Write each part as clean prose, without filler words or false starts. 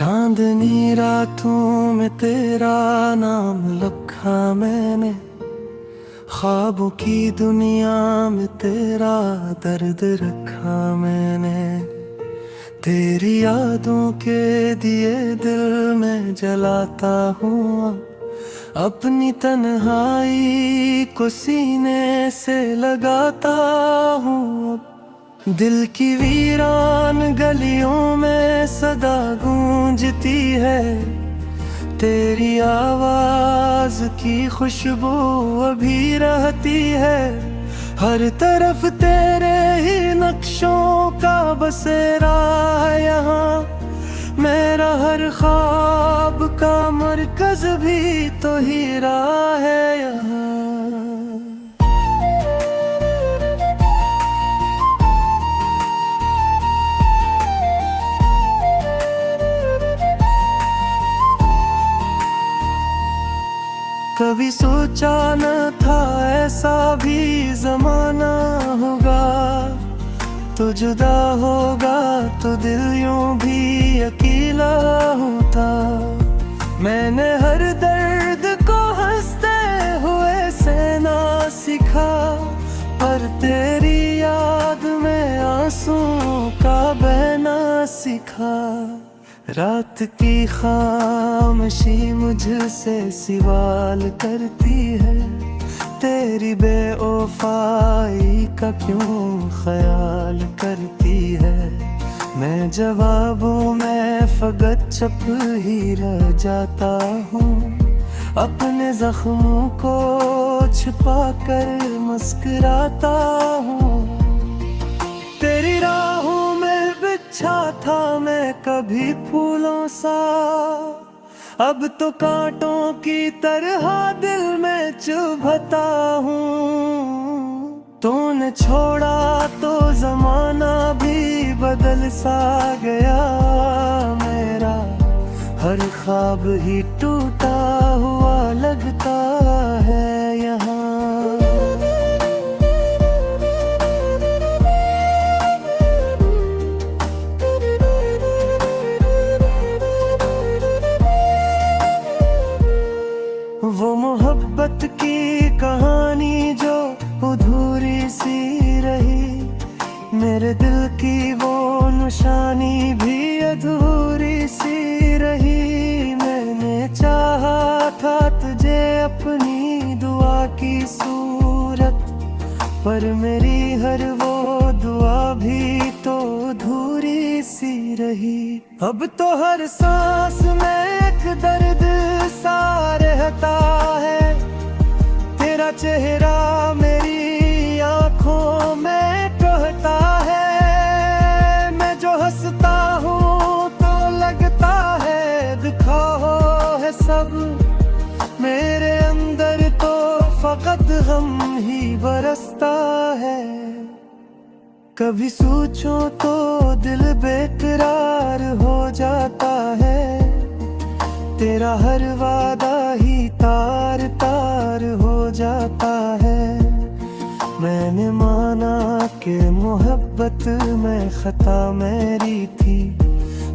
चांदनी रातों में तेरा नाम लिखा मैंने, ख्वाबों की दुनिया में तेरा दर्द रखा मैंने। तेरी यादों के दिए दिल में जलाता हूँ, अपनी तन्हाई को सीने से लगाता हूँ। दिल की वीरान गलियों में सदा गूंजती है, तेरी आवाज की खुशबू अभी रहती है। हर तरफ तेरे ही नक्शों का बसेरा है यहाँ, मेरा हर ख्वाब का मरकज भी तो हीरा है यहाँ। कभी सोचा न था ऐसा भी जमाना होगा, तो जुदा होगा तो दिल यूं भी अकेला होता। मैंने हर दर्द को हंसते हुए सहना सीखा, पर तेरी याद में आंसुओं का बहना सीखा। रात की खामोशी मुझसे सवाल करती है, तेरी बेवफाई का क्यों ख्याल करती है। मैं जवाबों में फकत चुप ही रह जाता हूँ, अपने जख्मों को छुपा कर मुस्कुराता हूँ। तेरी राहों में बिछा था मैं कभी फूलों सा, अब तो कांटों की तरह दिल में चुभता हूँ। तूने छोड़ा तो जमाना भी बदल सा गया, मेरा हर ख्वाब ही टूटा हुआ लगता है यहाँ। वो मोहब्बत की कहानी जो अधूरी सी रही, मेरे दिल की वो निशानी भी अधूरी सी रही। मैंने चाहा था तुझे अपनी दुआ की सूरत, पर मेरी हर वो दुआ भी तो अधूरी सी रही। अब तो हर सांस में एक दर्द सा रहता है, तेरा चेहरा मेरी आंखों में कहता है। मैं जो हंसता हूँ तो लगता है दिखाओ है सब, मेरे अंदर तो फकत गम ही बरसता है। कभी सोचो तो दिल बेकरार हो जाता है, तेरा हर वादा ही तार तार हो जाता है। मैंने माना कि मोहब्बत में खता मेरी थी,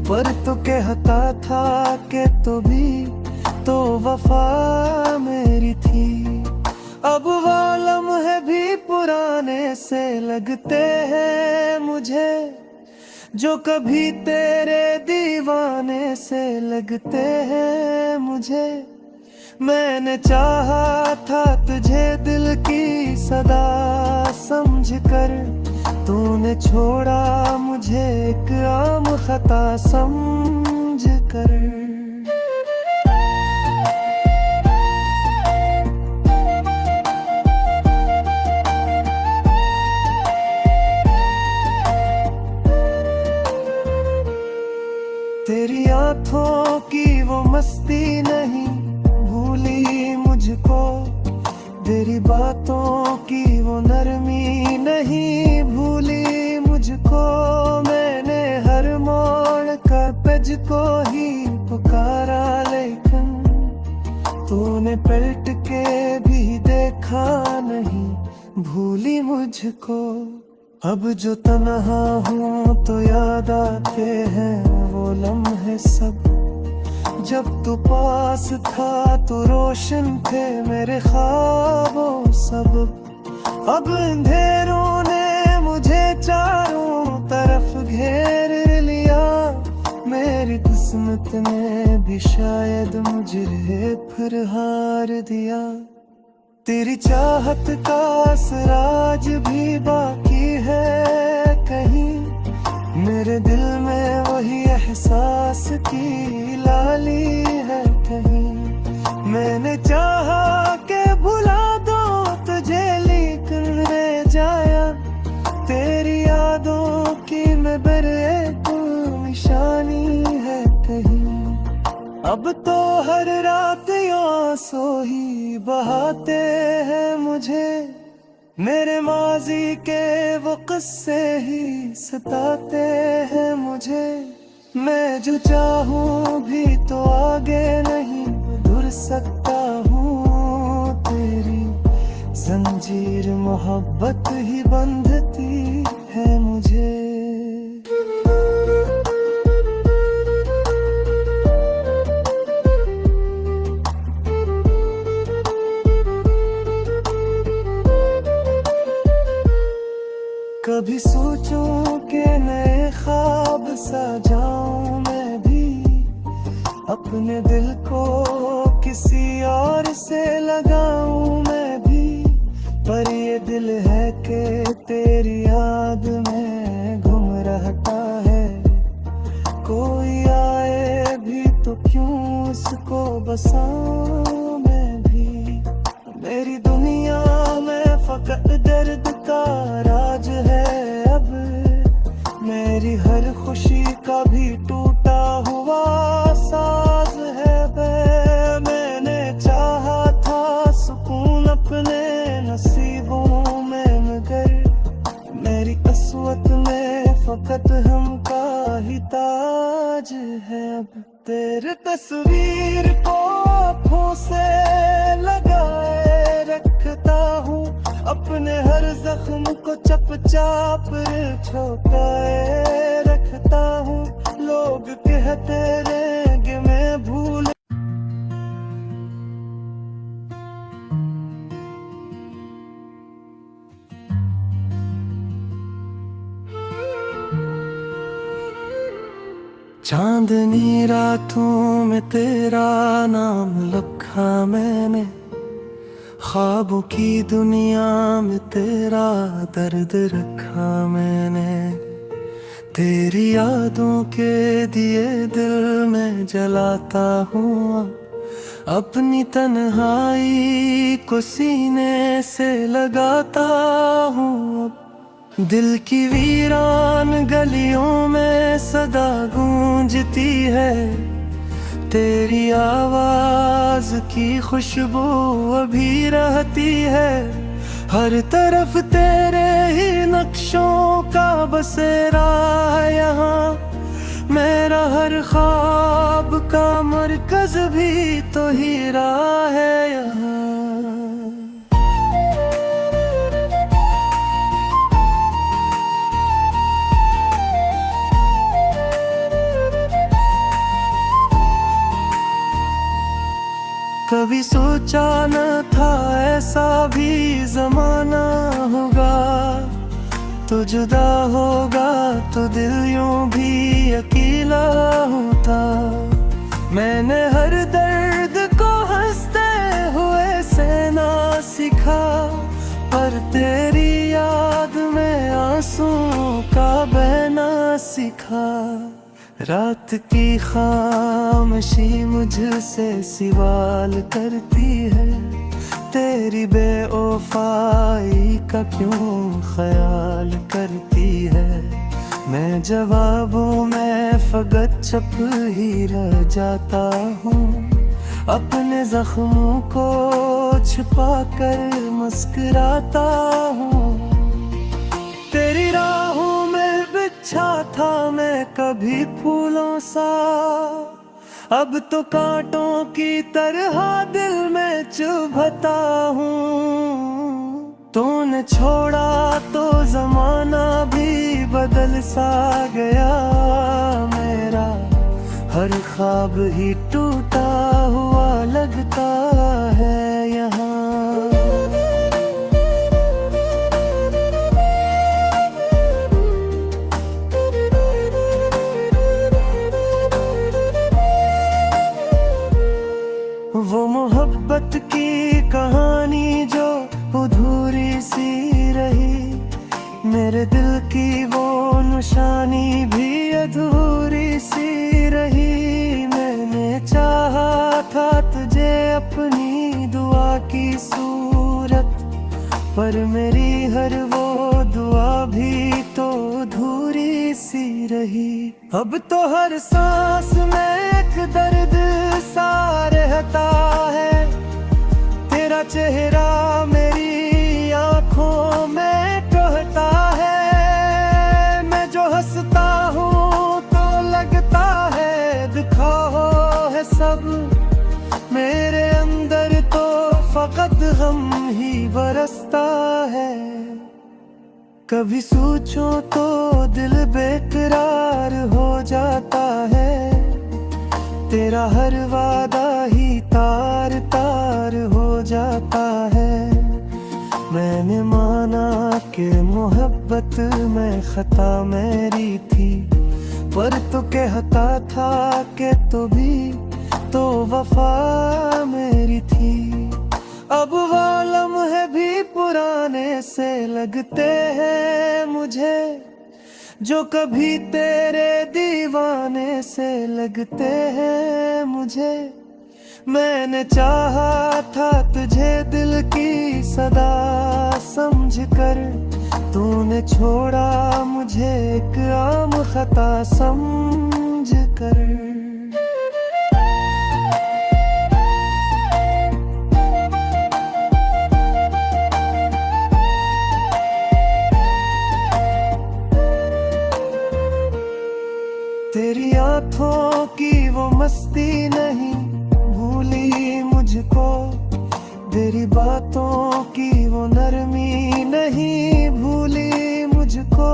पर तो कहता था कि तो भी तो वफा मेरी थी। अब वो लम्हे भी पुराने से लगते हैं मुझे, जो कभी तेरे दीवाने से लगते हैं मुझे। मैंने चाहा था तुझे दिल की सदा समझ कर, तूने छोड़ा मुझे एक आम खता समझ कर। तेरी आँखों की वो मस्ती नहीं भूली मुझको, तेरी बातों की वो नरमी नहीं भूली मुझको। मैंने हर मोड़ का तुझको ही पुकारा, लेकिन तूने पलट के भी देखा नहीं, भूली मुझको। अब जो तन्हा हूँ तो याद आते हैं वो वो लम्हे सब। जब तू पास था तो रोशन थे मेरे ख्वाबों सब। अब अंधेरों ने मुझे चारों तरफ घेर लिया, मेरी किस्मत ने भी शायद मुझे फिर हार दिया। तेरी चाहत का असराज भी बाकी है कहीं, मेरे दिल में वही एहसास की लाली है कहीं। मैंने चाहा के भुला दो तुझे लेकिन रह जाया, तेरी यादों की मैं एक निशानी है कहीं। अब तो हर रात आंसू ही बहाते हैं मुझे, मेरे माजी के वो किस्से ही सताते हैं मुझे। मैं जो चाहूं भी तो आगे नहीं बढ़ सकता हूँ, तेरी जंजीर मोहब्बत ही बंधती है मुझे। कभी सोचूं कि नए ख्वाब सजाऊं मैं भी, अपने दिल को किसी और से लगाऊं मैं भी। पर ये दिल है कि तेरी याद में घूम रहता है, कोई आए भी तो क्यों उसको बसाऊं मैं भी। मेरी दुनिया में फकत दर्द का राज है अब, मेरी हर खुशी का भी टूटा हुआ साज है बे। मैंने चाहा था सुकून अपने नसीबों में, मगर मेरी किस्मत में फकत हम का ही ताज है अब। तेरे तस्वीर को आँखों से लगाए रखता हूँ, अपने हर जख्म को चपचाप छुपाए रखता हूँ। लोग कहते रहेंगे मैं भूल। चांदनी रातों में तेरा नाम लिखा मैंने, ख्वाबों की दुनिया में तेरा दर्द रखा मैंने। तेरी यादों के दिए दिल में जलाता हूँ, अपनी तन्हाई को सीने से लगाता हूँ। अब दिल की वीरान गलियों में सदा गूंजती है, तेरी आवाज की खुशबू अभी रहती है। हर तरफ तेरे ही नक्शों का बसेरा है यहाँ, मेरा हर ख्वाब का मरकज भी तो हीरा है यहाँ। कभी सोचा न था ऐसा भी जमाना होगा, तो जुदा होगा तो दिल यूं भी अकेला होता। मैंने हर दर्द को हंसते हुए सहना सीखा, पर तेरी याद में आंसुओं का बहना सीखा। रात की खामोशी मुझसे सवाल करती है, तेरी बेवफाई का क्यों ख्याल करती है। मैं जवाबों में फकत चुप ही रह जाता हूँ, अपने जख्मों को छुपा कर मुस्कुराता हूँ। तेरी राहों में बिछा था मैं कभी फूलों सा, अब तो कांटों की तरह दिल में चुभता हूँ। तूने छोड़ा तो जमाना भी बदल सा गया मेरा, हर ख्वाब ही टूटा हुआ लगता है यहाँ। वो मोहब्बत की कहानी जो अधूरी सी रही, मेरे दिल की वो निशानी भी अधूरी सी रही। मैंने चाहा था तुझे अपनी दुआ की सूरत, पर मेरी हर वो दुआ भी तो अधूरी सी रही। अब तो हर सांस में एक दर्द सा रहता है, तेरा चेहरा मेरी आंखों में कहता है। मैं जो हंसता हूँ तो लगता है दिखाओ है सब, मेरे अंदर तो फकत गम ही बरसता है। कभी सोचो तो दिल बेकरार हो जाता है, तेरा हर वादा ही तार तार हो जाता है। मैंने माना कि मोहब्बत में खता मेरी थी, पर तो कहता था कि तो भी तो वफा मेरी थी। अब वो लम्हे भी पुराने से लगते हैं मुझे, जो कभी तेरे दीवाने से लगते हैं मुझे। मैंने चाहा था तुझे दिल की सदा समझकर, तूने छोड़ा मुझे एक आम खता समझकर। तेरी आँखों की वो मस्ती नहीं भूली मुझको, तेरी बातों की वो नरमी नहीं भूली मुझको।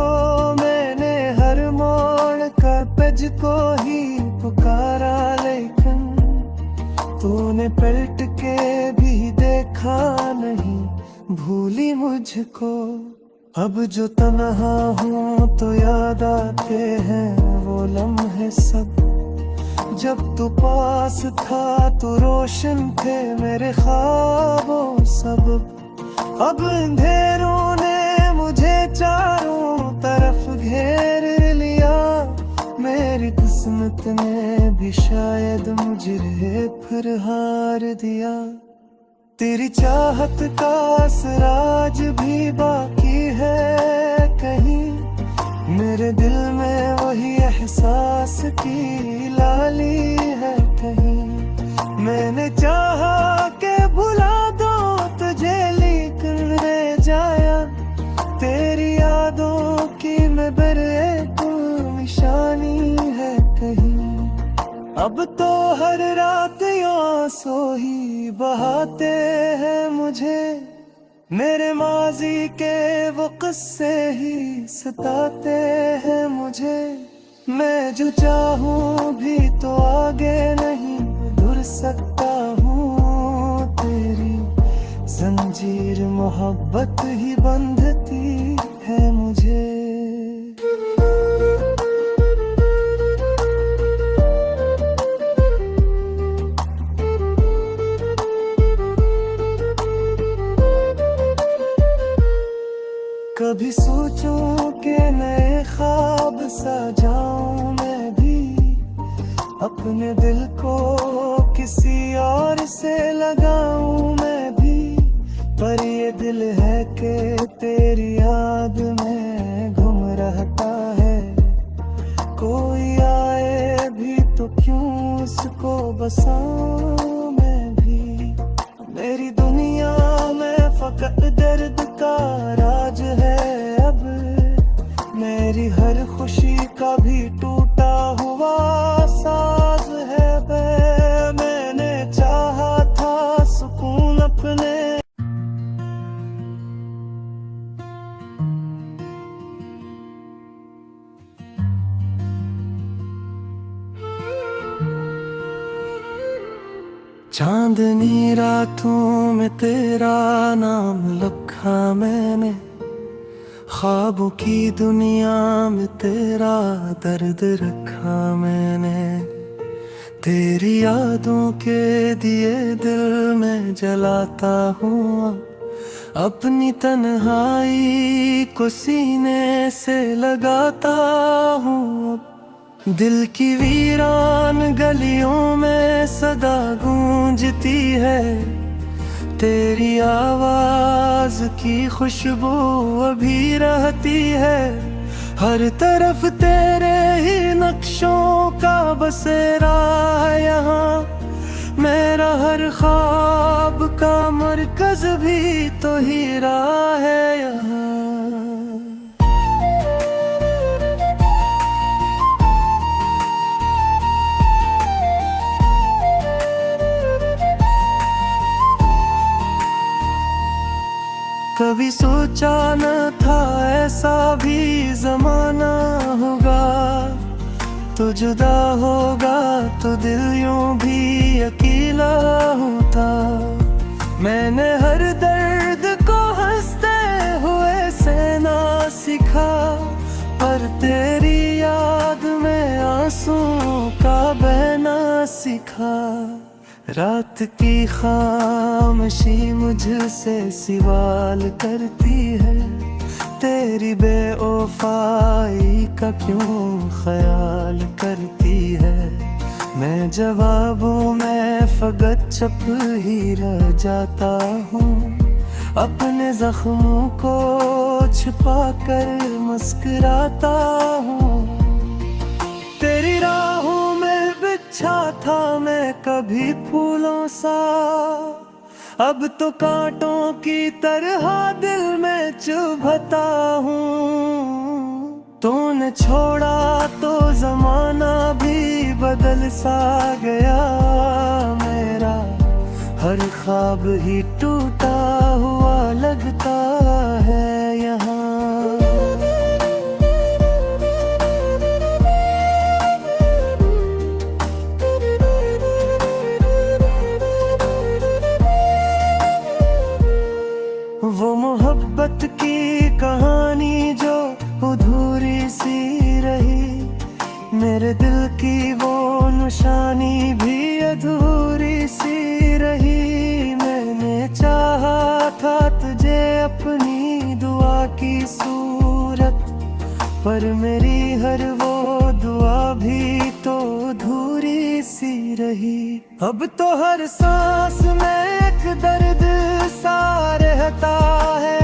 मैंने हर मोड़ कर तुझको ही पुकारा, लेकिन तूने पलट के भी देखा नहीं, भूली मुझको। अब जो तन्हा हूँ तो याद आते हैं वो लम्हे सब, जब तू पास था तो रोशन थे मेरे ख्वाबों सब। अब अंधेरों ने मुझे चारों तरफ घेर लिया, मेरी किस्मत ने भी शायद मुझे फिर हार दिया। तेरी चाहत का असराज भी बाकी है कहीं, मेरे दिल में वही एहसास की लाली है कहीं। मैंने चाहा के भुला दो तुझे, लेकिन रह जाया तेरी यादों की मैं बरे निशानी है कहीं। अब तो हर रात आंसू ही बहाते हैं मुझे, मेरे माजी के वो किस्से ही सताते हैं मुझे। मैं जो चाहूँ भी तो आगे नहीं बढ़ सकता हूँ, तेरी जंजीर मोहब्बत ही बंधती है मुझे। कभी सोचूं कि नए ख्वाब सजाऊं मैं भी, अपने दिल को किसी और से लगाऊं मैं भी। पर ये दिल है कि तेरी याद में घूम रहता है, कोई आए भी तो क्यों उसको बसाऊं मैं भी। मेरी दुनिया में फकत दर्द का राज है अब, मेरी हर खुशी का भी टूटा हुआ साज है बे। मैंने चाहा था सुकून अपने चांदनी रातों में तेरा नाम लिखा मैंने, ख्वाबों की दुनिया में तेरा दर्द रखा मैंने। तेरी यादों के दिए दिल में जलाता हूँ, अपनी तन्हाई को सीने से लगाता हूँ। दिल की वीरान गलियों में सदा गूंजती है, तेरी आवाज की खुशबू अभी रहती है। हर तरफ तेरे ही नक्शों का बसेरा है यहाँ, मेरा हर ख्वाब का मरकज भी तो हीरा है यहाँ। कभी सोचा न था ऐसा भी जमाना होगा, तो जुदा होगा तो दिल यूं भी अकेला होता। मैंने हर दर्द को हंसते हुए सहना सीखा, पर तेरी याद में आंसुओं का बहना सीखा। रात की खामोशी मुझसे सवाल करती है, तेरी बेवफाई का क्यों ख्याल करती है। मैं जवाबों में फकत चुप ही रह जाता हूँ, अपने जख्मों को छुपा कर मुस्कुराता हूँ। तेरी राहों में बिछा था मैं कभी फूलों सा, अब तो कांटों की तरह दिल में चुभता हूँ। तूने छोड़ा तो जमाना भी बदल सा गया, मेरा हर ख्वाब ही टूटा हुआ लगता है यहाँ। वो मोहब्बत की कहानी जो अधूरी सी रही, मेरे दिल की वो निशानी भी अधूरी सी रही। मैंने चाहा था तुझे अपनी दुआ की सूरत, पर मेरी हर वो दुआ भी तो अधूरी सी रही। अब तो हर सांस में एक दर्द सा रहता है,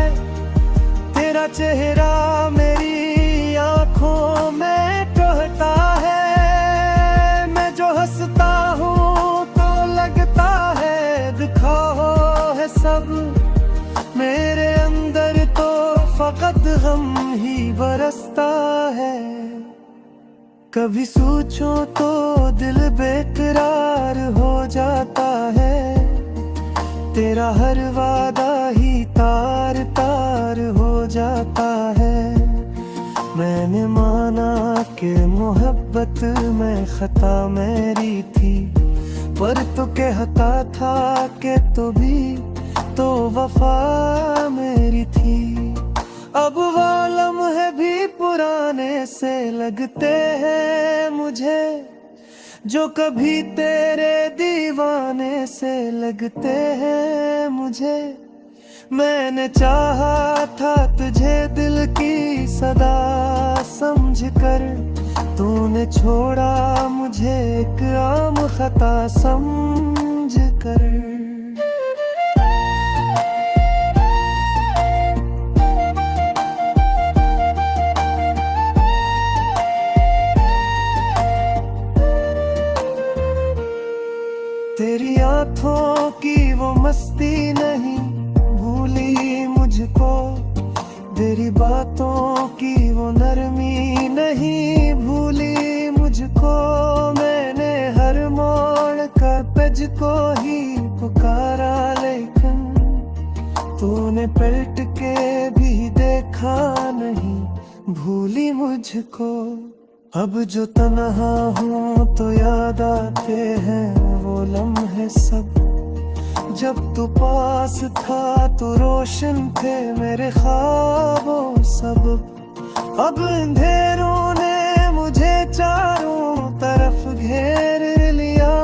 तेरा चेहरा मेरी आंखों में कहता है। मैं जो हंसता हूँ तो लगता है दिखाओ है सब, मेरे अंदर तो फकत गम ही बरसता है। कभी सोचो तो दिल बेकरार हो जाता है, तेरा हर वादा ही तार तार हो जाता है। मैंने माना कि मोहब्बत में खता मेरी थी, पर तो कहता था कि तो भी तो वफा मेरी थी। अब वो लम्हे भी पुराने से लगते हैं मुझे, जो कभी तेरे दीवाने से लगते हैं मुझे। मैंने चाहा था तुझे दिल की सदा समझकर, तूने छोड़ा मुझे एक आम खता समझकर। तेरी आँखों की वो मस्ती नहीं भूली मुझको, तेरी बातों की वो नरमी नहीं भूली मुझको। मैंने हर मोड़ का तुझको ही पुकारा, लेकिन तूने पलट के भी देखा नहीं, भूली मुझको। अब जो तन्हा हूँ तो याद आते हैं वो लम्हे सब, जब तू पास था तो रोशन थे मेरे ख्वाबों सब। अब अंधेरों ने मुझे चारों तरफ घेर लिया।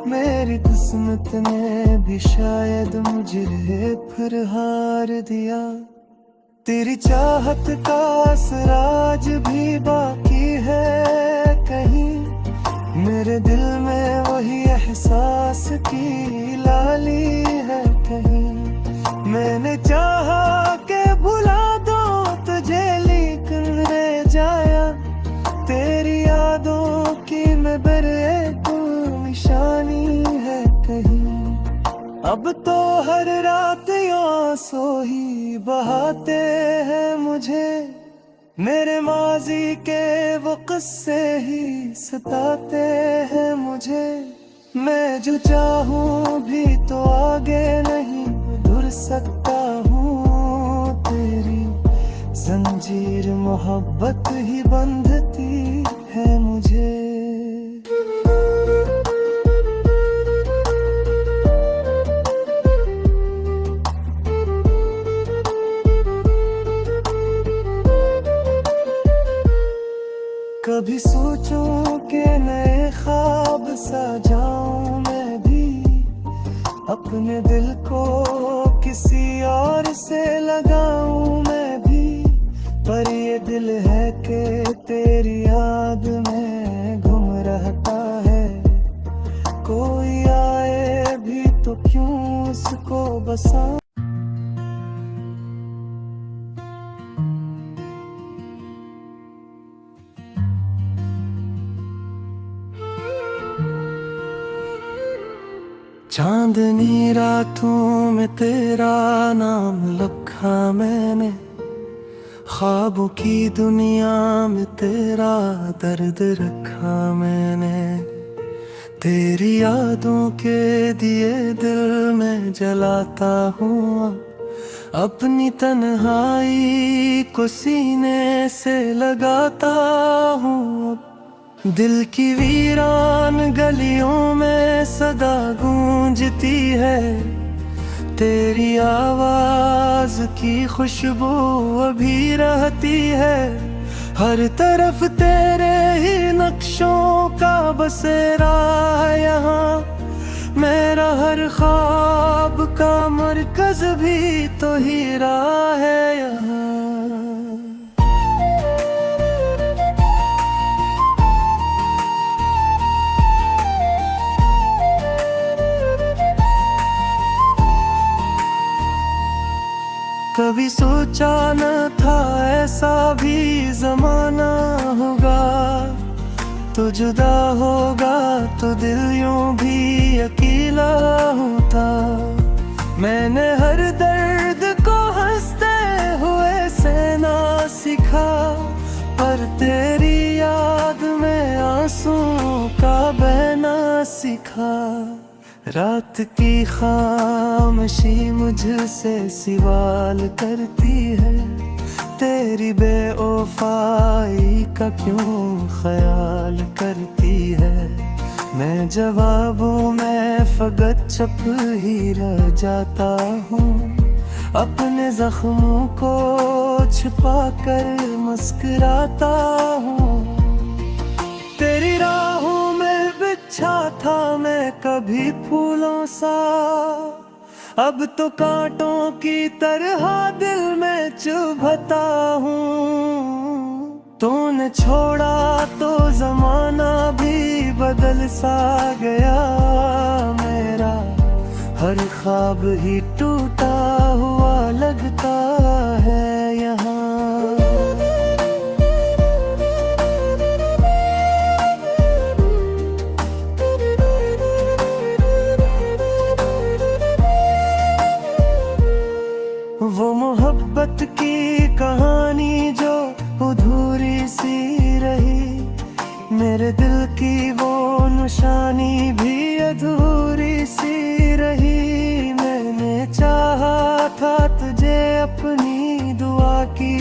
मेरी किस्मत ने भी शायद मुझे फिर हार दिया। तेरी चाहत का असराज भी बाकी है कहीं। मेरे दिल में वही एहसास की लाली है कहीं। मैंने चाहा के भुला दो तुझे लेकिन रह जाया। तेरी यादों की मैं बेरेको निशानी है कहीं। अब तो हर रात आंसू ही बहाते हैं मुझे। मेरे माजी के वो किस्से ही सताते हैं मुझे। मैं जो चाहूं भी तो आगे नहीं बढ़ सकता हूँ। तेरी जंजीर मोहब्बत ही बंधती है मुझे। कभी सोचूं कि नए ख्वाब सजाऊं मैं भी। अपने दिल को किसी और से लगाऊं मैं भी। पर ये दिल है कि तेरी याद में घूम रहता है। कोई आए भी तो क्यों उसको बसा। चांदनी रातों में तेरा नाम लिखा मैंने। ख्वाबों की दुनिया में तेरा दर्द रखा मैंने। तेरी यादों के दिए दिल में जलाता हूँ। अपनी तन्हाई को सीने से लगाता हूँ। दिल की वीरान गलियों में सदा गूंजती है। तेरी आवाज की खुशबू अभी रहती है। हर तरफ तेरे ही नक्शों का बसेरा है यहाँ। मेरा हर ख्वाब का मरकज भी तो हीरा है यहाँ। कभी सोचा न था ऐसा भी जमाना होगा। तो जुदा होगा तो दिल यूं भी अकेला होता। मैंने हर दर्द को हंसते हुए सहना सीखा। पर तेरी याद में आंसुओं का बहना सीखा। रात की खामोशी मुझसे सवाल करती है। तेरी बेवफाई का क्यों ख्याल करती है। मैं जवाबों में फकत चुप ही रह जाता हूँ। अपने जख्मों को छिपा कर मुस्कुराता हूँ। तेरी राहों में बिछा था मैं कभी फूलों सा। अब तो कांटों की तरह दिल में चुभता हूँ। तूने छोड़ा तो जमाना भी बदल सा गया। मेरा हर ख्वाब ही टूटा हुआ लगता है यहाँ। वो मोहब्बत की कहानी जो अधूरी सी रही। मेरे दिल की वो निशानी भी अधूरी सी रही। मैंने चाहा था तुझे अपनी दुआ की